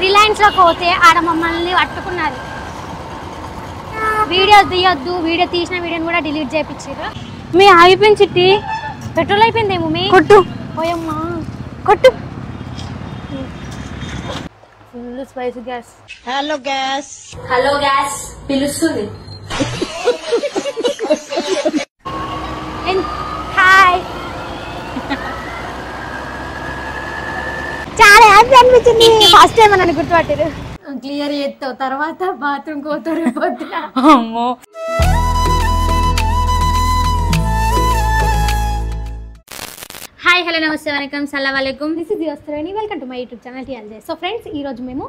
Reliance లో పోతే ఆడ మమ్మల్ని పట్టుకున్నారు. వీడియో తీయొద్దు, వీడియో తీసిన వీడియోని కూడా డిలీట్ చేయించారు. మీ అయిపోయింది చిట్టి, పెట్రోల్ అయిపోయిందేమో. మీ కొట్టు పోయమ్మా, కొట్టు. Full spicy guys. Hello guys, hello guys పిలుస్తుంది. హాయ్, చాలా హ్యాపీ అనిపించింది. ఫస్ట్ టైం నన్ను గుర్తుపట్టారు. క్లియర్ చేస్తావు, తర్వాత బాత్రూమ్ పోతారు. అమ్మో, హాయ్ హలో నమస్తే వెల్కమ్ సలాం అలైకుం. దిస్ ఇస్ యోస్త్రాని. Welcome to my YouTube channel TLJ. So friends, ఈరోజు మేము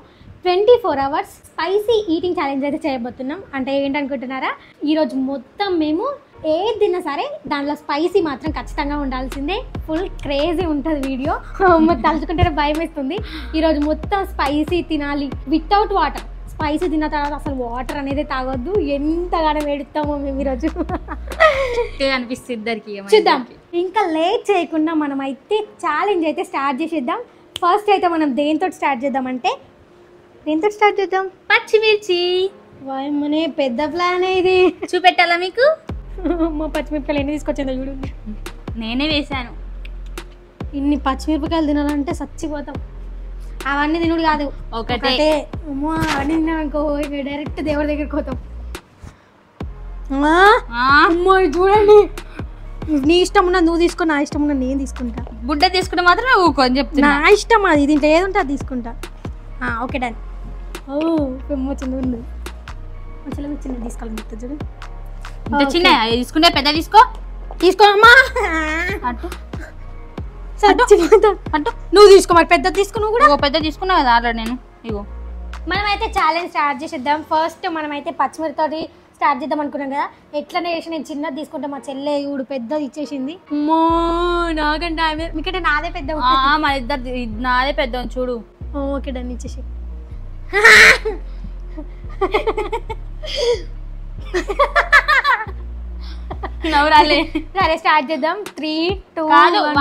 24 hours స్పైసీ ఈటింగ్ ఛాలెంజ్ అయితే చేయబోతున్నాం. అంటే ఏంటనుకుంటున్నారా, ఈరోజు మొత్తం మేము ఏది తిన్నా సరే దాంట్లో స్పైసీ మాత్రం ఖచ్చితంగా ఉండాల్సిందే. ఫుల్ క్రేజీ ఉంటుంది వీడియో. తలుచుకుంటే భయం వేస్తుంది. ఈరోజు మొత్తం స్పైసీ తినాలి వితౌట్ వాటర్. స్పైసీ తిన్న తర్వాత అసలు వాటర్ అనేది తాగొద్దు. ఎంతగానో వేడుతామో మేము ఈరోజు అనిపిస్తుంది ఇద్దరికి. చూద్దాం, ఇంకా లేట్ చేయకుండా మనం అయితే ఛాలెంజ్ అయితే స్టార్ట్ చేసేద్దాం. ఫస్ట్ అయితే మనం దేంతో స్టార్ట్ చేద్దామంటే, దేంతో స్టార్ట్ చేద్దాం? పచ్చిమిర్చి. వాయమ్మనే పెద్ద ప్లాన్ ఇది. చూపెట్టాలా మీకు? మా పచ్చిమిరపకాయలు ఎన్ని తీసుకొచ్చిందో చూడు. నేనే వేసాను. ఇన్ని పచ్చిమిరపకాయలు తినాలంటే చచ్చిపోతాం. అవన్నీ తినుడు కాదు, ఒకటే. అమ్మో, అవన్నీ తిన్నానుకో డైరెక్ట్ దేవుడి దగ్గరికి పోతాం. అమ్మో, చూడండి, నీ ఇష్టం ఉన్నది నువ్వు తీసుకో, నా ఇష్టం ఉన్నది నేను తీసుకుంటా. బుడ్డ తీసుకుంటే మాత్రమే ఊకో అని చెప్తున్నా. నా ఇష్టం అది, దీంట్లో ఏది ఉంటే అది తీసుకుంటా. Okay done. ఓ చిన్న ఉంది, చిన్న చిన్న తీసుకోవాలి. చూడు, ఇంత చిన్న తీసుకుంటే పెద్ద తీసుకోమ్మా. అటు అంటే నువ్వు తీసుకో, మరి పెద్ద తీసుకో. నువ్వు కూడా పెద్ద తీసుకున్నావు కదా ఆల్రెడీ. నేను ఇగో మనమైతే ఛాలెంజ్ స్టార్ట్ చేసేద్దాం. ఫస్ట్ మనమైతే పచ్చిమిరపతోటి స్టార్ట్ చేద్దాం అనుకున్నాం కదా. ఎట్లనే చేసి నేను చిన్నది తీసుకుంటే మా చెల్లె ఇప్పుడు పెద్దది ఇచ్చేసింది. అమ్మో, నాకంటే మీకంటే నాదే పెద్ద. మన ఇద్దరు నాదే పెద్ద చూడు. ఓకే డన్, ఇచ్చేసి. నవ్వురాలే. సరే స్టార్ట్ చేద్దాం. 3, 2,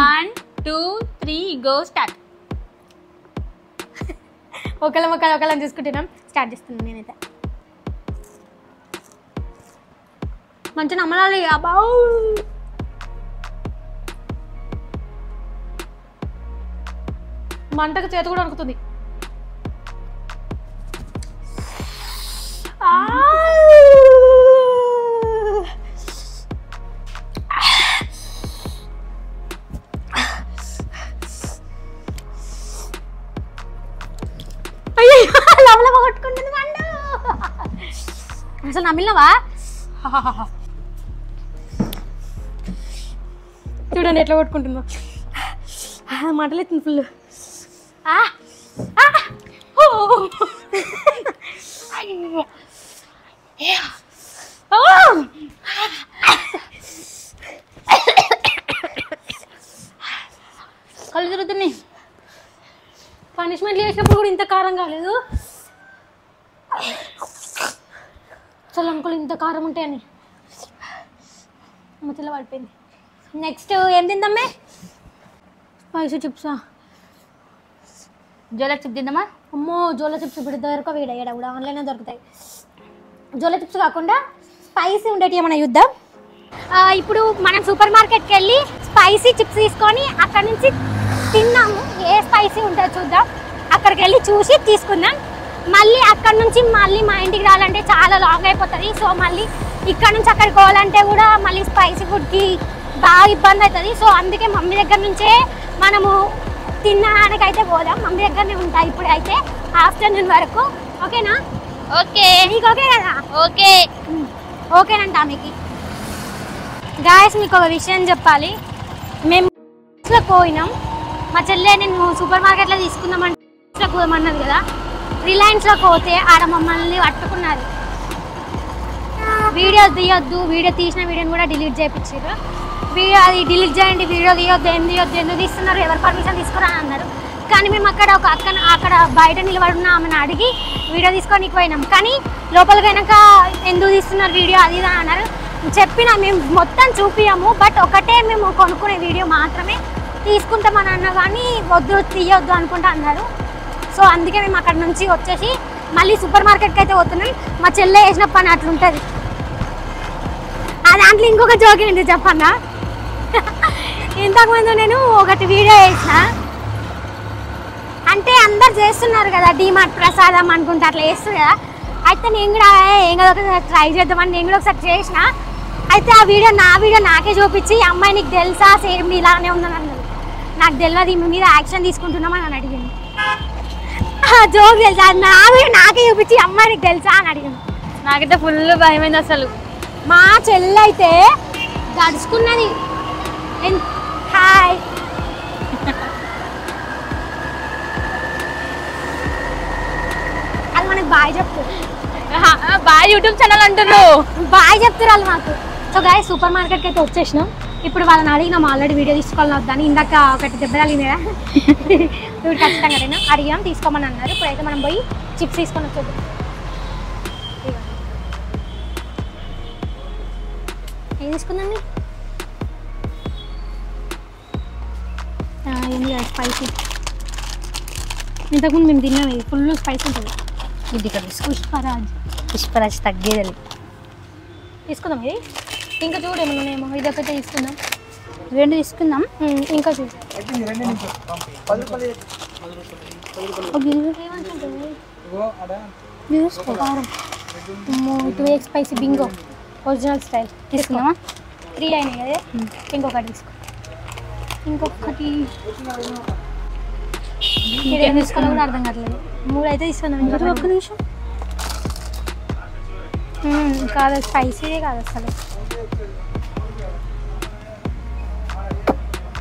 1 2 3 గో స్టార్ట్. ఒకళ్ళని చూసుకుంటున్నాం. స్టార్ట్ చేస్తున్నాం. నేనైతే మంచిగా నమ్మలాలి. అబ్బా, మంటకు చేతి కూడా అనుకుతుంది. లవలవ కొట్టుకుంటుంది మండు. అసలు నమ్మినవా? చూడండి ఎట్లా కొట్టుకుంటుందో. మంటలేస్తుంది ఫుల్. కళ్ళు తిరుగుతున్నాయి. పనిష్మెంట్లు చేసినప్పుడు కూడా ఇంత కారం కాలేదు. అసలు అనుకోలేదు ఇంత కారం ఉంటాయని. ముచ్చల పడిపోయింది. నెక్స్ట్ ఏం తిందామే? స్పైసీ చిప్సా? జోలా చిప్ తిందామా? అమ్మో, జోలా చిప్స్ ఇప్పుడు దొరక వీడ కూడా ఆన్లైన్లో దొరుకుతాయి. జోలా చిప్స్ కాకుండా స్పైసీ ఉండేటి ఏమైనా చూద్దాం. ఇప్పుడు మనం సూపర్ మార్కెట్కి వెళ్ళి స్పైసీ చిప్స్ తీసుకొని అక్కడ నుంచి తిన్నాము. ఏ స్పైసీ ఉంటుందో చూద్దాం. అక్కడికి వెళ్ళి చూసి తీసుకుందాం. మళ్ళీ అక్కడ నుంచి మళ్ళీ మా ఇంటికి రావాలంటే చాలా లాంగ్ అయిపోతుంది. సో మళ్ళీ ఇక్కడ నుంచి అక్కడికి పోవాలంటే కూడా మళ్ళీ స్పైసీ ఫుడ్కి బాగా ఇబ్బంది అవుతుంది. సో అందుకే మమ్మీ దగ్గర నుంచే మనము తినడానికైతే పోదాం. మమ్మీ దగ్గరనే ఉంటాయి ఇప్పుడు అయితే ఆఫ్టర్నూన్ వరకు. ఓకేనా? ఓకే. నీకు ఓకే కదా? ఓకే. ఓకేనంట మీకు. గాయస్, మీకు ఒక విషయం చెప్పాలి. మేము పోయినాం. మా చెల్లె నేను సూపర్ మార్కెట్లో తీసుకుందామంటే పోదామన్నది కదా. రిలయన్స్లో పోతే ఆడ మమ్మల్ని పట్టుకున్నారు. వీడియో తీయొద్దు, వీడియో తీసిన వీడియోని కూడా డిలీట్ చేయించారు. అది డిలీట్ చేయండి, వీడియో తీయొద్దు, ఎందుకు తీస్తున్నారు, ఎవరు పర్మిషన్ తీసుకురా అన్నారు. కానీ మేము అక్కడ బయట నిలబడిన ఆమెను అడిగి వీడియో తీసుకొని పోయినాం. కానీ లోపలికి అయినాక ఎందుకు తీస్తున్నారు వీడియో అది ఇది అన్నారు. చెప్పినా మేము మొత్తం చూపియము, బట్ ఒకటే మేము కొనుక్కునే వీడియో మాత్రమే తీసుకుంటామని అన్నా కానీ వద్దు తీయొద్దు అనుకుంటా అన్నారు. సో అందుకే మేము అక్కడ నుంచి వచ్చేసి మళ్ళీ సూపర్ మార్కెట్కి అయితే పోతున్నాం. మా చెల్లె వేసిన పని అట్లుంటుంది. ఆ దాంట్లో ఇంకొక జోక్ ఏంటి చెప్పన్నా, ఇంతకుముందు నేను ఒకటి వీడియో వేసిన, అంటే అందరు చేస్తున్నారు కదా డీమార్ట్ ప్రసాదం అనుకుంటే అట్లా వేస్తుంది కదా. అయితే నేను కూడా ఏం కదా ఒకసారి ట్రై చేద్దామని నేను కూడా ఒకసారి చేసిన. అయితే ఆ వీడియో నాకే చూపించి అమ్మాయి నీకు తెలుసా సేమ్ ఇలానే ఉందని అన్నది. నాకు తెలియదు ఈమె మీద యాక్షన్ తీసుకుంటున్నామని అని అడిగింది. జోక్ తెలుసా నా వీడియో నాకే చూపించి అమ్మాయి నీకు తెలుసా అని అడిగింది. నాకైతే ఫుల్ భయమైంది అసలు. మా చెల్లి అయితే గడుచుకున్నది. హాయ్ అది మనకి బాయ్ చెప్తారు. బాయ్ యూట్యూబ్ ఛానల్ అంటున్నావు. బాయ్ చెప్తారు వాళ్ళు మాకు. సో గాయస్ సూపర్ మార్కెట్కి అయితే వచ్చేసినాం. ఇప్పుడు వాళ్ళని అడిగినాం ఆల్రెడీ వీడియో తీసుకోవాలని వద్దని. ఇందాక ఒకటి దెబ్బ తగిలిందా ఇప్పుడు ఖచ్చితంగా అడిగాం తీసుకోమని అన్నారు. ఇప్పుడైతే మనం పోయి చిప్స్ తీసుకొని వచ్చేద్దాం. ఏం తీసుకుందండి? ఏంది కదా స్పైసీ. ఇంతకుముందు మేము తిన్నాం, ఇది ఫుల్ స్పైసీ ఉంటుంది. ఇది ఇక్కడ పుష్పరాజ్ తగ్గేది తీసుకుందాం. ఇది ఇంకా చూడు ఏమన్నాయేమో, ఇది ఒకటే తీసుకుందాం. రెండు తీసుకుందాం. ఇంకా చూడు 2x spicy Bingo original style తీసుకుందామా? 3 అయినాయి కదా, ఇంకొకటి తీసుకో. ఇంకొకటి ఏం తీసుకోవాలో కూడా అర్థం కావట్లేదు. 3 అయితే తీసుకుందాం. ఇంకొకటి ఒక్క నిమిషం. కాదు స్పైసీదే కాదు అసలు,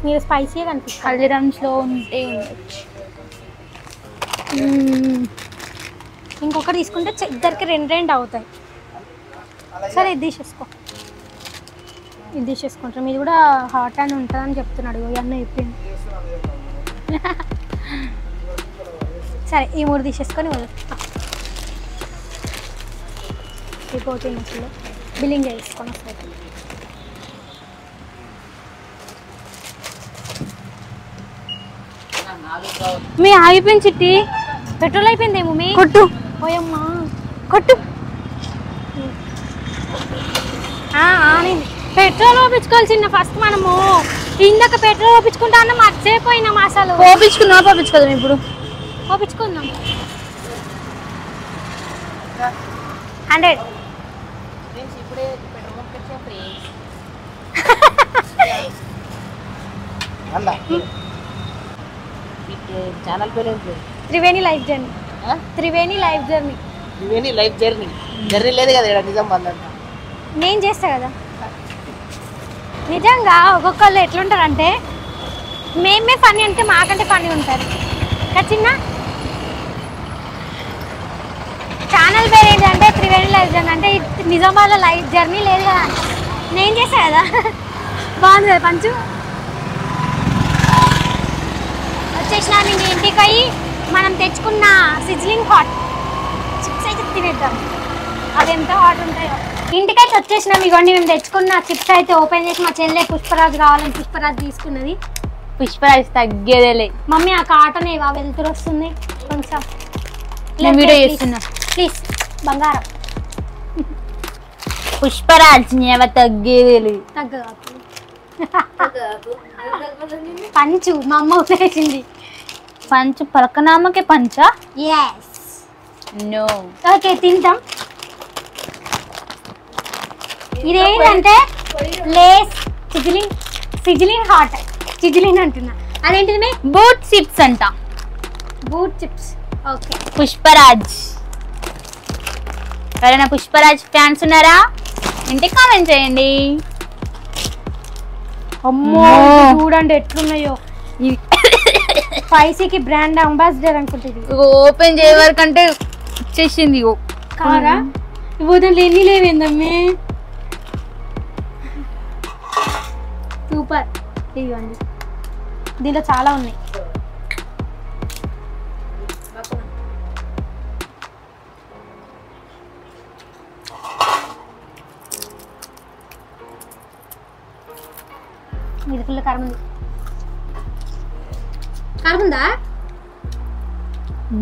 మీరు స్పైసీగా కనిపిస్తుంది. హల్దీరామ్స్లో ఉంటే ఉండొచ్చు. ఇంకొకటి తీసుకుంటే ఇద్దరికి 2 అవుతాయి. సరే ఇది తీసేసుకో, ఇది తీసేసుకుంటాం. ఇది కూడా హాట్ అని ఉంటుందని చెప్తున్నాడు అన్న చెప్పింది. సరే ఈ 3 తీసేసుకొని అయిపోతుంది. అసలు బిల్లింగ్ చేసుకొని వస్తుంది. మీ ఆగిపోయింది చిట్టి. పెట్రోల్ అయిపోయిందేమో మీ కొట్టు. పోయమ్మా కొట్టు. పెట్రోల్ పోపించుకోవాల్సింది ఫస్ట్. మనము ఇందాక పెట్రోల్ పోపించుకుంటా అన్న మర్చిపోయినాం అసలు. పోపించుకుందాం ఇప్పుడు. పోపించుకుందాం 100. ఛానల్ పేరు Triveni life journey. Triveni life journey. Triveni life journey. Journey లేదు కదా ఇక్కడ, నిజం బందంట. నేను చేస్తా కదా. నిజంగా ఒక్కొక్కళ్ళు ఎట్లుంటారంటే మేమే ఫన్నీ అంటే మాకంటే ఫన్నీ ఉంటారు కదా. చిన్న ఛానల్ పేరు ఏంటంటే త్రివేణి లైఫ్ జర్నీ. అంటే నిజామాబాద్లో లైఫ్ జర్నీ లేదు కదా, నేను చేసా కదా. బాగుంది కదా పంచు. వచ్చేసిన నేను ఇంటికి పోయి మనం తెచ్చుకున్న సిజ్లింగ్ హాట్ చిప్స్ అయితే తినేద్దాం. అవి ఎంత హాట్ ఉంటాయో. ఇంటికైతే వచ్చేసినాం. ఇవ్వండి మేము తెచ్చుకున్న చిప్స్ అయితే ఓపెన్ చేసి మా చెల్లె పుష్పరాజు కావాలని పుష్పరాజు తీసుకున్నది. పుష్పరాజ్ తగ్గేదేలే. మమ్మీ ఆ కాటన్ ఏవా వెళ్తురు వస్తుంది కొంచెం వీడియో చేస్తున్నా ప్లీజ్. బంగారం పుష్పరాజ్ తగ్గేదేలే. పంచు మా అమ్మ ఉపయోగించింది. పంచు పలకనామకే పంచా? ఎస్. నో. ఓకే తింటాం. ఇదేంటంటే లేస్ సిజిలింగ్ హాట్. సిజిలింగ్ అంటున్నా, అదేంటిది? బూట్ చిప్స్ అంట. Boot chips. ఓకే పుష్పరాజ్. ఎవరైనా పుష్పరాజ్ ఫ్యాన్స్ ఉన్నారా? ఇంటికి కామెంట్ చేయండి. అమ్మో చూడండి ఎట్లున్నాయో. స్పైసీకి బ్రాండ్ అంబాసిడర్ అనుకుంటుంది. ఓపెన్ చేయే వరకు అంటే వచ్చేసింది. కారా దాంట్లో ఎన్ని లేవేందమ్మే. సూపర్. ఇవ్వండి, దీంట్లో చాలా ఉన్నాయి. ఇది ఫుల్ కారం ఉంది. కారం ఉందా?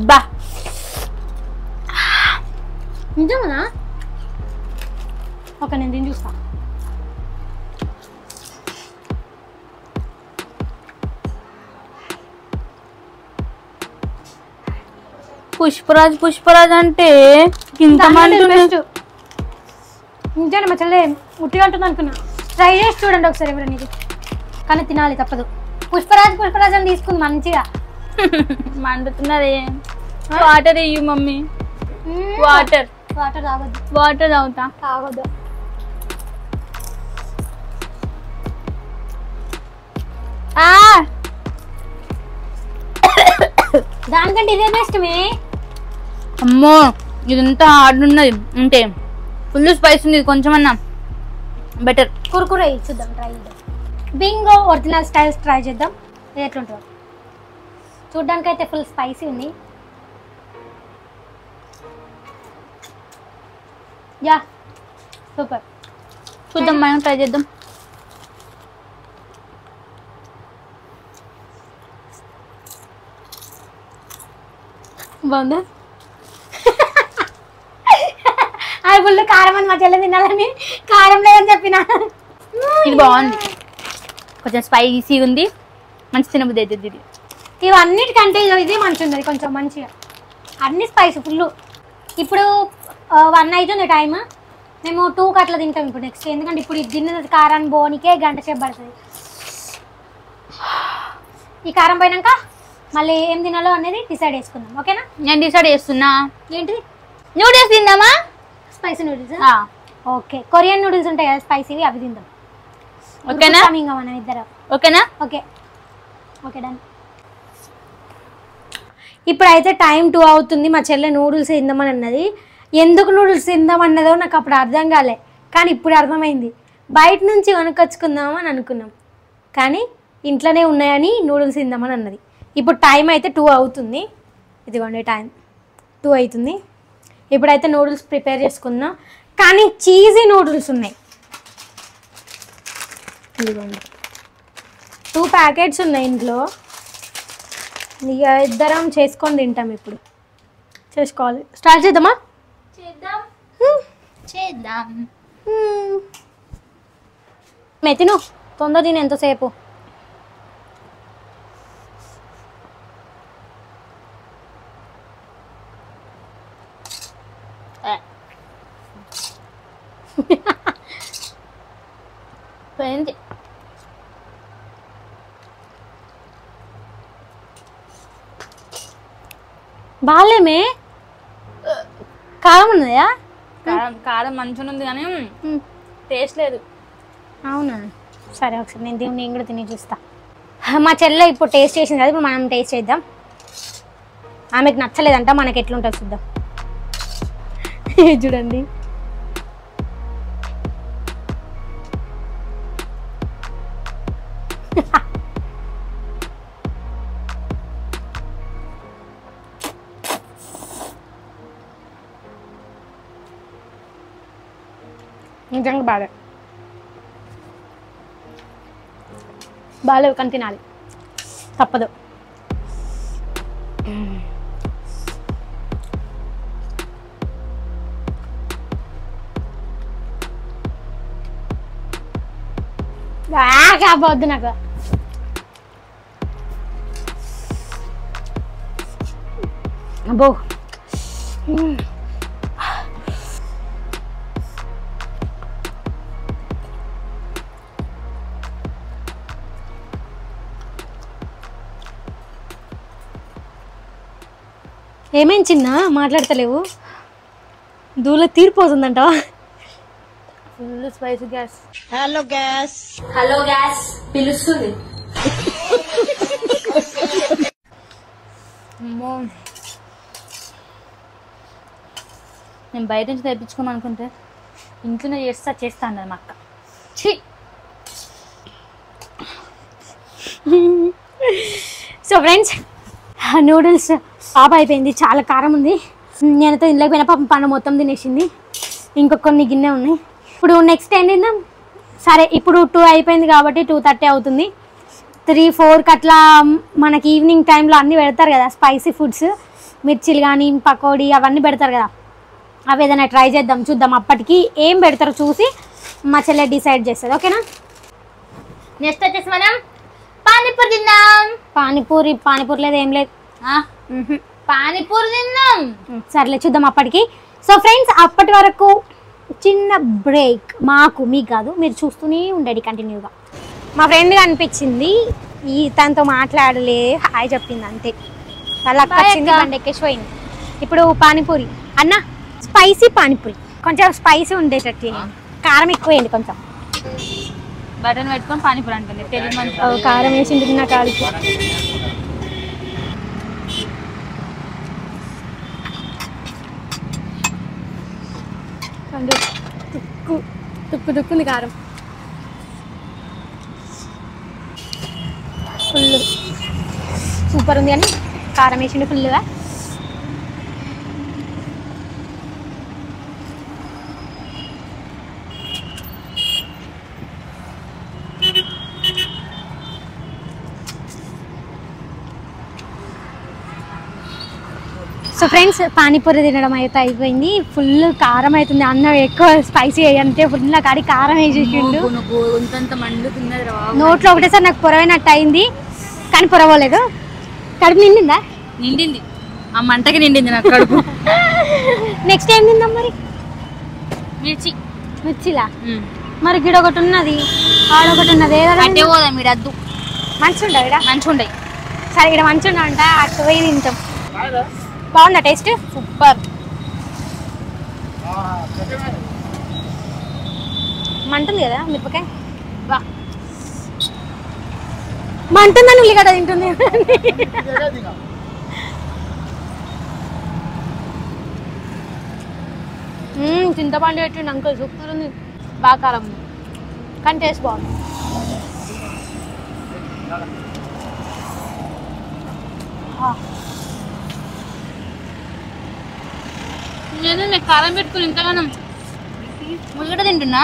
బా నిజమనా? ఓకే, నేను దీన్ని చూస్తా. పుష్పరాజ్ అంటే ఇంతమంది నిజంగా మా చెల్లె ఉట్టిగా ఉంటుంది అనుకున్నా. ట్రై చేసి చూడండి ఒకసారి ఎవరైనా ఇది, కానీ తినాలి తప్పదు. పుష్పరాజ్ అని తీసుకుంది మంచిగా. మండుతున్నది. వాటర్ ఇయ్యు మమ్మీ. వాటర్ తాగొద్దు. వాటర్ తాగొద్దు. దానికంటే ఇదే బెస్ట్మే. అమ్మో ఇదంతా హార్డ్ ఉన్నది, అంటే ఫుల్ స్పైస్ ఉంది. కొంచెమన్నా బెటర్. కుర్కురే చూద్దాం, ట్రై చేద్దాం. బింగో ఒరిజినల్ స్టైల్స్ ట్రై చేద్దాం. ఇది ఎట్లుంటుందో చూడ్డానికి అయితే ఫుల్ స్పైసీ ఉంది. Yeah super. చూద్దాం, మనం ట్రై చేద్దాం. బాగుందా? అది ఫుల్ కారం అని మా చెల్లె తినాలని కారం లేదని చెప్పిన. ఇది బాగుంది, కొంచెం స్పైసీ ఉంది, మంచి తినబుద్ధి అవుతుంది ఇది. ఇవన్నిటికంటే ఇది మంచిగా ఉంది, కొంచెం మంచిగా అన్ని స్పైసీ ఫుల్. ఇప్పుడు 1 అవుతుంది టైం. మేము 2కి అట్లా తింటాం ఇప్పుడు నెక్స్ట్, ఎందుకంటే ఇప్పుడు ఇది తిన్న కారాన్ని బోనికే గంట సేపు పడుతుంది. ఈ కారం పోయినాక మళ్ళీ ఏం తినాలో అనేది డిసైడ్ చేసుకుందాం. ఓకేనా? నేను డిసైడ్ చేస్తున్నా. ఏంటిది? నూడిల్స్ తిందామా? Spicy noodles. Okay, Korean noodles ఉంటాయి కదా స్పైసీవి, అవి తిందాం. ఓకేనా? ఇంకా మనం ఇద్దరం. ఓకేనా? Okay okay done. ఇప్పుడైతే టైం 2 అవుతుంది. మా చెల్లె నూడిల్స్ తిందామని అన్నది. ఎందుకు నూడిల్స్ తిందామన్నదో నాకు అప్పుడు అర్థం కాలే, కానీ ఇప్పుడు అర్థమైంది. బయట నుంచి కొనుక్కొచ్చుకుందామని అనుకున్నాం, కానీ ఇంట్లోనే ఉన్నాయని నూడిల్స్ తిందామని అన్నది. ఇప్పుడు టైం అయితే 2 అవుతుంది. ఇదిగోండి టైం 2 అవుతుంది. ఇప్పుడైతే నూడిల్స్ ప్రిపేర్ చేసుకుందాం, కానీ చీజీ నూడిల్స్ ఉన్నాయి. ఇదిగోండి 2 ప్యాకెట్స్ ఉన్నాయి ఇంట్లో. ఇక ఇద్దరం చేసుకొని తింటాం. ఇప్పుడు చేసుకోవాలి. స్టార్ట్ చేద్దామా? చేద్దాం. మెతిను తొందర తిని ఎంతసేపు. పోయింది. బాగాలేమే, కారం ఉన్నదా? కారం మంచిగా ఉంది కానీ టేస్ట్ లేదు. అవునా? సరే ఒకసారి నేను కూడా తిని చూస్తా. మా చెల్లె ఇప్పుడు టేస్ట్ చేసింది కదా, ఇప్పుడు మనం టేస్ట్ చేద్దాం. ఆమెకు నచ్చలేదంట, మనకి ఎట్లుంటుంది చూద్దాం. చూడండి నిజంగా బాగాలేవు కానీ తినాలి, తప్పదు. కావద్దు నాకు. అబ్బో ఏమేం చిన్న మాట్లాడతలేవు, దూల తీరిపోతుందంటావా? Full spicy guys. Hello guys పిలుస్తుంది. అమ్మో, నేను బయట నుంచి తెప్పించుకోమని అనుకుంటే ఇంట్లోనే చేస్తా అన్నది మా అక్క. ఛీ. సో ఫ్రెండ్స్, నూడిల్స్ పాప అయిపోయింది, చాలా కారం ఉంది. నేనైతే ఇంట్లోకి పోయిన పాపం పండు మొత్తం తినేసింది, ఇంకా కొన్ని గిన్నె ఉన్నాయి. ఇప్పుడు నెక్స్ట్ ఏం తిందాం? సరే ఇప్పుడు 2 అయిపోయింది కాబట్టి 2:30 అవుతుంది. 3-4కి అట్లా మనకి ఈవినింగ్ టైంలో అన్నీ పెడతారు కదా స్పైసీ ఫుడ్స్, మిర్చిలు కానీ పకోడీ అవన్నీ పెడతారు కదా, అవి ఏదైనా ట్రై చేద్దాం, చూద్దాం. అప్పటికి ఏం పెడతారో చూసి మా చెల్లె డిసైడ్ చేస్తుంది. ఓకేనా? నెక్స్ట్ వచ్చేసి మనం పానీపూరి తిందాం. పానీపూరి లేదు, ఏం లేదు. పానీపూరి తిందాం. సర్లే చూద్దాం అప్పటికి. సో ఫ్రెండ్స్, అప్పటి వరకు చిన్న బ్రేక్, మీకు కాదు, మీరు చూస్తూనే ఉండండి కంటిన్యూగా. మా ఫ్రెండ్ కనిపించింది, తనతో మాట్లాడలే, హాయ్ చెప్పింది అంతే. అలా వచ్చింది, బండి ఎక్కేసి పోయింది. ఇప్పుడు పానీపూరి అన్న, స్పైసీ పానీపూరి, కొంచెం స్పైసీ ఉండేటట్టు, కారం ఎక్కువేయండి కొంచెం. బటన్ పెట్టుకొని పానీపూరి అంటుంది, తెలియదు. కారం వేసి నా కాడికి. తుక్కుంది కారం, ఫుల్ సూపర్ ఉంది. అని కారం వేసిండు ఫుల్గా. సో ఫ్రెండ్స్, పానీపూరి తినడం అయితే అయిపోయింది. ఫుల్ కారం అవుతుంది, అన్నం ఎక్కువ స్పైసీ అంటే ఫుల్ నా కాడి కారం వేసేసిండు. నోట్లో ఒకటేసారి నాకు పొరవైనట్టు అయింది, కానీ పొరవలేదు. కడుపు నిండిందా? నిండింది, ఆ మంటకి నిండింది నాకు కడుపు. నెక్స్ట్ ఏం తిందాం మరి? మిర్చిలా? మరి గిడ ఒకటి ఉన్నది, ఆడొకటి ఉన్నది, అంటే పోదాం. మీరు అద్దు మంచిగా ఉండవు, ఇక్కడ మంచిగా ఉండయి. సరే, ఇక్కడ మంచిగా ఉండవంట, అటు పోయి తింటాం. బాగుందా టేస్ట్? సూపర్. మంటుంది కదా మిరపకాయ, మంటుందని ఉల్లిగడ్డ తింటుంది. చింతపండు పెట్టిండు అంకుల్, సూపర్ ఉంది. బాగా కారం ఉంది, కానీ టేస్ట్ బాగుంది. నేను కారం పెట్టుకుని ఇంతగానం ఉల్లిగడ్డ తింటున్నా,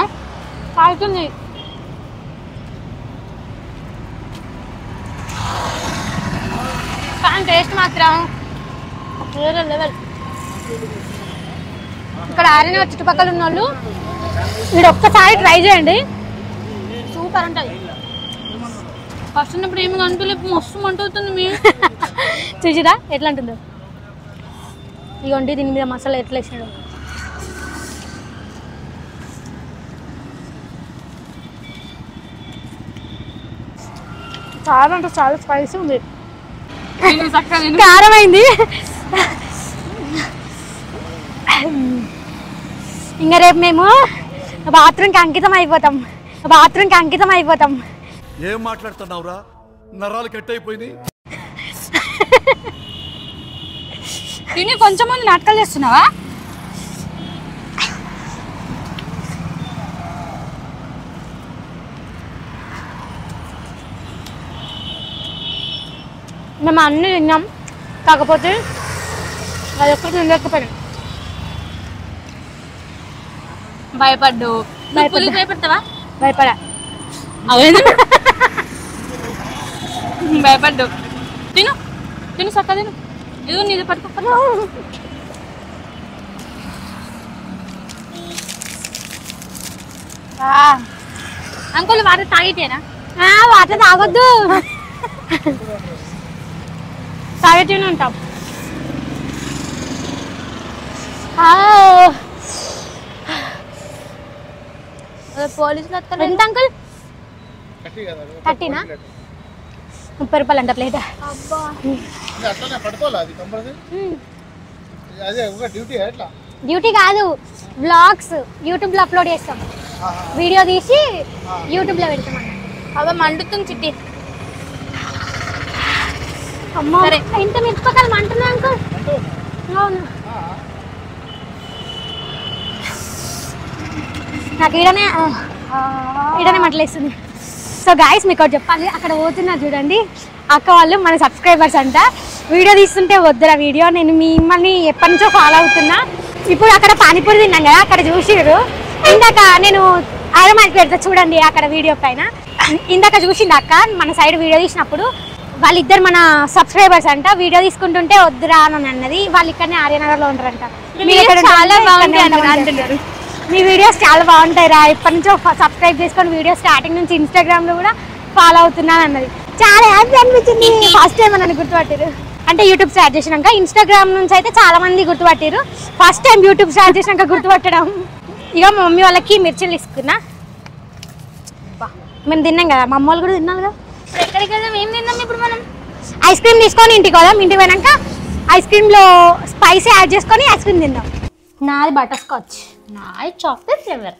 కాలుతుంది. కానీ టేస్ట్ మాత్రం వేరే లెవెల్. ఇక్కడ ఆరిన చుట్టుపక్కల ఉన్న వాళ్ళు మీరు ఒక్కసారి ట్రై చేయండి, సూపర్ ఉంటుంది. ఫస్ట్ ఉన్నప్పుడు ఏమి అనిపించలేదు, మస్తు మంట అవుతుంది. మీరు చూసిరా ఎట్లా అంటుందో? ఇగోండి, దీని మీద మసాలా ఎట్లా వేసాడు. చాలా అంటే చాలా స్పైసీ ఉంది, కారం అయింది. ఇంకా రేపు మేము బాత్రూమ్కి అంకితం అయిపోతాం. ఏం మాట్లాడుతున్నావురా? నరాలు కట్ అయిపోయింది. తిని కొంచెం మంది నాటకాలు చేస్తున్నావా? మేము అన్నీ తిన్నాం, కాకపోతే అది ఒక్కటి తినలేకపోయాం. భయపడతావా? భయపడా. భయపడ్డు. తిను సక్క తిను. ఇదిగో నీది పట్టుకో. Uncle water తాగితేనా? వాటర్ తాగొద్దు, తాగితేనే ఉంటాం. పోలీసులు ఎంత అంకుల్? 30నా? 30 రూపాయలు అంట ప్లేట్. డ్యూటీ కాదు, వ్లాగ్స్ యూట్యూబ్లో అప్లోడ్ చేస్తాం. వీడియో తీసి యూట్యూబ్లో పెడతాం అన్న. అవ మండుతుంది చిట్టి. అమ్మా, ఇంత మిరపకాయలు మంటున్నా అంకుల్. అవును, నాకు ఈడనే మంటలేస్తుంది. సో గాయస్, మీకు ఒకటి చెప్పాలి, అక్కడ పోతున్నారు చూడండి అక్క వాళ్ళు, మన సబ్స్క్రైబర్స్ అంట. వీడియో తీస్తుంటే వద్దురా వీడియో, నేను మిమ్మల్ని ఎప్పటి నుంచో ఫాలో అవుతున్నా. ఇప్పుడు అక్కడ పానీపూరి తిన్నాం కదా, అక్కడ చూసిర్రు. ఇందాక నేను ఆరోమాకి పెడతా చూడండి అక్కడ వీడియో పైన. ఇందాక చూసింది అక్క మన సైడ్ వీడియో తీసినప్పుడు, వాళ్ళిద్దరు మన సబ్స్క్రైబర్స్ అంట. వీడియో తీసుకుంటుంటే వద్దురా అని అన్నది. వాళ్ళు ఇక్కడనే ఆర్యనగర్లో ఉంటారంట. చాలా బాగుంటాయి. మీ వీడియోస్ చాలా బాగుంటాయి రా, ఇప్పటి నుంచో సబ్స్క్రైబ్ చేసుకొని వీడియో స్టార్టింగ్ నుంచి ఇన్స్టాగ్రామ్లో కూడా ఫాలో అవుతున్నాను అన్నది. చాలా హ్యాపీ అనిపించింది. ఫస్ట్ టైం నన్ను గుర్తుపట్టారు అంటే యూట్యూబ్ స్టార్ట్ చేసినాక. ఇన్స్టాగ్రామ్ నుంచి అయితే చాలా మంది గుర్తుపట్టారు, ఫస్ట్ టైం యూట్యూబ్ స్టార్ట్ చేసినాక గుర్తుపట్టడం. ఇక మా మమ్మీ వాళ్ళకి మిర్చిలు తీసుకున్నా. మేము తిన్నాం కదా, మా అమ్మ వాళ్ళు కూడా తిన్నాం కదా. ఎక్కడికి వెళ్దాం? ఏం తిన్నాం ఇప్పుడు మనం? ఐస్ క్రీమ్ తీసుకొని ఇంటికి పోదాం. ఇంటికి పోయినాక ఐస్ క్రీమ్లో స్పైసీ యాడ్ చేసుకొని ఐస్ క్రీమ్ తిందాం. నాది బటర్ స్కాచ్. నాది చాక్లెట్ ఫ్లేవర్.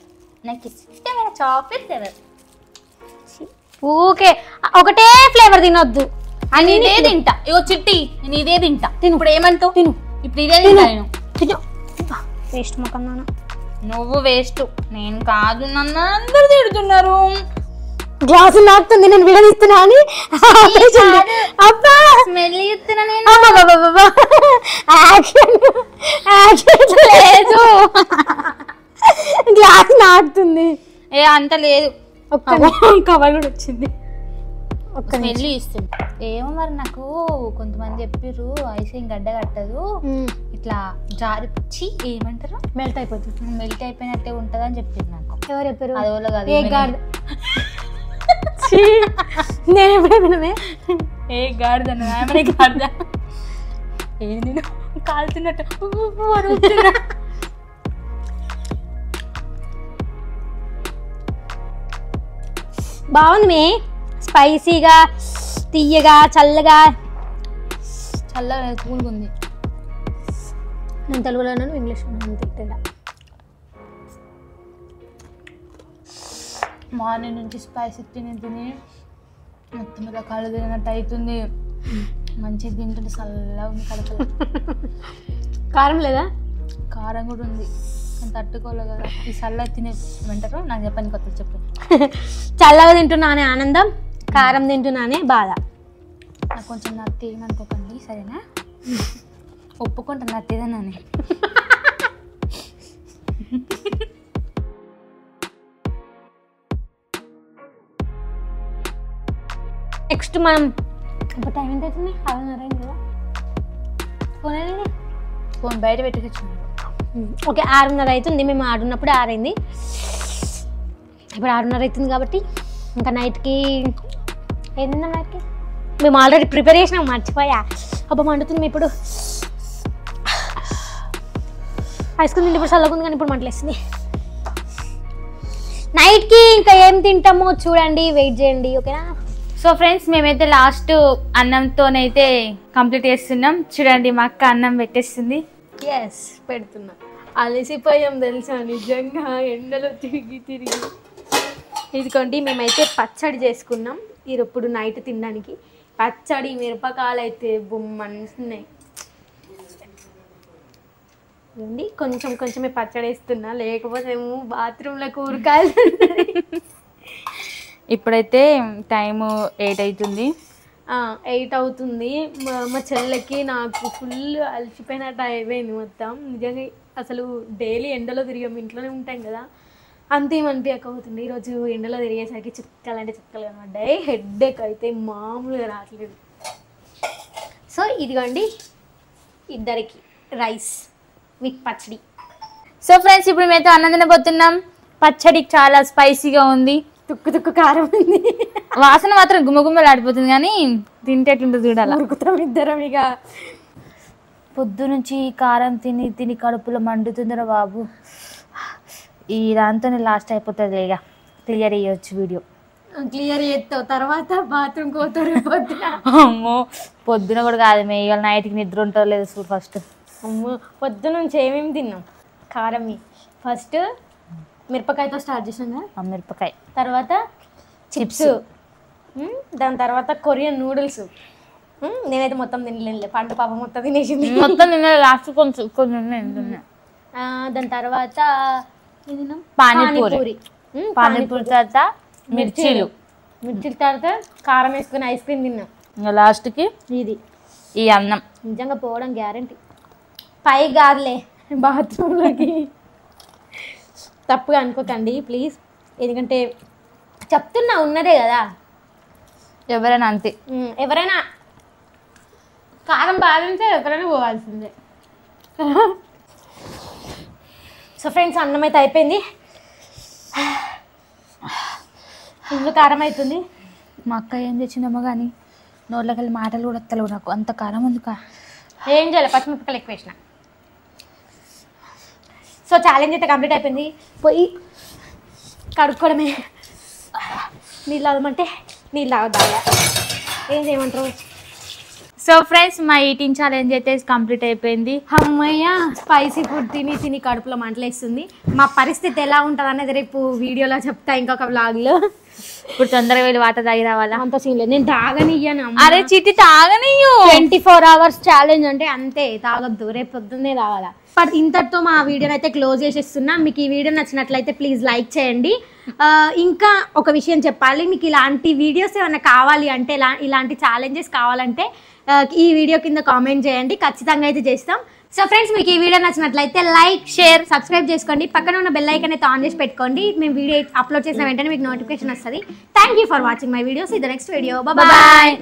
నాకు ఇష్టమైన చాక్లెట్ ఫ్లేవర్. ఓకే, ఒకటే ఫ్లేవర్ తినొద్దు. అని ఇదే తింటా. ఇగో చిట్టి, నేను ఇదే తింటా. తిను. ఇప్పుడు ఏమంటావు? తిను. ఇప్పుడు ఇదే తింటా నేను. తిను. వేస్ట్ మొక్కం నాన్న. నువ్వు వేస్ట్, నేను కాదు. నన్ను అందరు తిడుతున్నారు. గ్లాసు నాకుతుంది, నేను విడదీస్తున్నా అని. స్మెల్ ఇస్తున్నా నేను. లేదు, గ్లాస్ నాకుతుంది. ఏ అంత లేదు, కవర్ కూడా వచ్చింది. స్మెల్ ఇస్తుంది. ఏమో మరి నాకు కొంతమంది చెప్పిర్రు ఐసింగ్ గడ్డ కట్టదు, ఇట్లా జారిపిచ్చి ఏమంటారు మెల్ట్ అయిపోతుంది, మెల్ట్ అయిపోయినట్టే ఉంటది అని చెప్పింది నాకు. ఎవరు చెప్పారు? అదోలో కాదు, నేను ఎప్పుడైనా ఏ గాడిదన్నా ఆమె గాడిద. ఏ నేను కాలుతున్నట్టు బాగుంది. స్పైసీగా, తీయగా, చల్లగా. చల్లగా కూల్గా ఉంది. నేను తెలుగులోనూ ఇంగ్లీష్లో తింటా. మార్నింగ్ నుంచి స్పైసీ తిని తిని మొత్తం మీద కళ్ళు తిరిగినట్టు అవుతుంది. మంచిగా తింటుంటే చల్లగా ఉంది కడుపులో. కారం లేదా? కారం కూడా ఉంది, నేను తట్టుకోలే కదా. ఈ చల్లగా తినే ఏమంటారు నాకు చెప్పండి, కొత్త చెప్పు. చల్లగా తింటున్నానే ఆనందం, కారం తింటున్నానే బాధ. నాకు కొంచెం నత్తి ఏమనుకోకండి సరేనా? ఒప్పుకుంటా నత్తిదనని. నెక్స్ట్ మనం ఇప్పుడు టైం ఎంత అవుతుంది? 6:30 అయింది కదా. ఫోన్ అనేది ఫోన్ బయట పెట్టుకొచ్చున్నాడు. ఓకే, 6:30 అవుతుంది. మేము ఆడున్నప్పుడు 6 అయింది, ఇప్పుడు 6:30 అవుతుంది కాబట్టి ఇంకా నైట్కి ఏం తిందాం? నైట్కి మేము ఆల్రెడీ ప్రిపేర్ చేసినాం, మర్చిపోయా. అబ్బా మండుతుంది. ఇప్పుడు ఐస్ క్రీమ్ తింటే ఇప్పుడు చల్లగా ఉంది కానీ ఇప్పుడు మంటలేస్తుంది. నైట్కి ఇంకా ఏం తింటామో చూడండి, వెయిట్ చేయండి. ఓకేనా? సో ఫ్రెండ్స్, మేమైతే లాస్ట్ అన్నంతోనైతే కంప్లీట్ చేస్తున్నాం. చూడండి, మా అక్క అన్నం పెట్టేస్తుంది. ఎస్, పెడుతున్నా. అలసిపోయాం తెలుసా నిజంగా, ఎండలో తిరిగి తిరిగి. ఇదిగోండి, మేమైతే పచ్చడి చేసుకున్నాం ఇప్పుడు నైట్ తినడానికి. పచ్చడి మిరపకాయలు అయితే బొమ్మన్నాయి. ఇవ్వండి, కొంచెం కొంచెమే పచ్చడి వేస్తున్నా, లేకపోతే ఏమో బాత్రూంలో కూరకాయలు. ఇప్పుడైతే టైము 8 అవుతుంది. 8 అవుతుంది. మా చెల్లెకి నాకు ఫుల్ అలసిపోయినట్టు అయిపోయింది మొత్తం. నిజంగా అసలు డైలీ ఎండలో తిరిగాం, ఇంట్లోనే ఉంటాం కదా, అంతేమనిపించకపోతుంది. ఈరోజు ఎండలో తిరిగేసరికి చుక్కలు అంటే చుక్కలు కనబడ్డాయి. హెడ్ఏక్ అయితే మామూలుగా రావట్లేదు. సో ఇదిగోండి, ఇద్దరికి రైస్ విత్ పచ్చడి. సో ఫ్రెండ్స్, ఇప్పుడు మేమైతే అన్నం తినబోతున్నాం. పచ్చడి చాలా స్పైసీగా ఉంది, తుక్కు తుక్కు కారం ఉంది. వాసన మాత్రం గుమ్మగుమ్మలు ఆడిపోతుంది, కానీ తింటే ఎట్లుంటుంది చూడాలి. ఉరుకుతాం ఇద్దరం. ఇక పొద్దు నుంచి కారం తిని తిని కడుపులో మండుతుందిరా బాబు. ఈ దాంతోనే లాస్ట్ అయిపోతుంది. ఇక క్లియర్ చేయొచ్చు వీడియో. క్లియర్ చేస్తావు, తర్వాత బాత్రూమ్ పోతారు పొద్దున. అమ్మో, పొద్దున కూడా కాదు మే, ఇవాళ నైట్కి నిద్ర ఉంటుందో లేదు చూడు. ఫస్ట్ అమ్మో, పొద్దు నుంచి ఏమేమి తిన్నాం? కారం ఫస్ట్ మిరపకాయతో స్టార్ట్ చేసాం కదా, మిరపకాయ, తర్వాత చిప్స్, దాని తర్వాత కొరియన్ నూడిల్స్. నేనైతే మొత్తం తినలేదు, పంట పాప మొత్తం తినేసింది. మొత్తం తిన్నా, లాస్ట్ కొంచెం దాని తర్వాత పానీపూరి. పానీపూరి తర్వాత మిర్చీలు తర్వాత కారం వేసుకుని ఐస్ క్రీమ్ తిన్నాం. ఇంకా లాస్ట్కి ఇది ఈ అన్నం. నిజంగా పోవడం గ్యారంటీ. పై కాదులే, బాత్రూంలోకి. తప్పుగా అనుకోకండి ప్లీజ్. ఎందుకంటే చెప్తున్నా ఉన్నదే కదా, ఎవరైనా అంతే. ఎవరైనా కారం బాధించే ఎవరైనా పోవాల్సిందే. సో ఫ్రెండ్స్, అన్నం అయితే అయిపోయింది. ఫుల్ కారం అవుతుంది. మా అక్క ఏం తెచ్చిందమ్మా కానీ నోట్లోకి వెళ్ళి మాటలు కూడా వస్తలేవు నాకు, అంత కారం ఉంది. ఏం చేయాలి, పచ్చిమిరపకాయలు ఎక్కువ వేసిన. సో ఛాలెంజ్ అయితే కంప్లీట్ అయిపోయింది. పోయి కడుక్కోవడమే. నీళ్ళు తాగమంటే నీళ్ళు తాగదా, ఏం చేయమంటారు. సో ఫ్రెండ్స్, మా ఈటింగ్ ఛాలెంజ్ అయితే కంప్లీట్ అయిపోయింది. అమ్మయ్య, స్పైసీ ఫుడ్ తిని తిని కడుపులో మంటలేస్తుంది. మా పరిస్థితి ఎలా ఉంటుంది అనేది రేపు వీడియోలో చెప్తా, ఇంకొక వ్లాగ్లో. ఇప్పుడు తొందరగా వెళ్ళి వాటర్ తాగి రావాలా? అంత సీన్ లేదు, నేను తాగనియ్యాను. అరే చిట్టి తాగనియ్యు. 24 hours ఛాలెంజ్ అంటే అంతే, తాగొద్దు, రేపు పొద్దున్నే తాగాల. బట్ ఇంతటితో మా వీడియోని అయితే క్లోజ్ చేసేస్తున్నా. మీకు ఈ వీడియో నచ్చినట్లయితే ప్లీజ్ లైక్ చేయండి. ఇంకా ఒక విషయం చెప్పాలి, మీకు ఇలాంటి వీడియోస్ ఏమైనా కావాలి అంటే, ఇలాంటి ఛాలెంజెస్ కావాలంటే ఈ వీడియో కింద కామెంట్ చేయండి, ఖచ్చితంగా అయితే చేస్తాం. సో ఫ్రెండ్స్, మీకు ఈ వీడియో నచ్చినట్లయితే లైక్, షేర్, సబ్స్క్రైబ్ చేసుకోండి. పక్కన ఉన్న బెల్ ఐకాన్ అయితే ఆన్ చేసి పెట్టుకోండి. మేము వీడియో అప్లోడ్ చేసిన వెంటనే మీకు నోటిఫికేషన్ వస్తుంది. Thank you for watching my videos. ఇది నెక్స్ట్ వీడియో. బాయ్.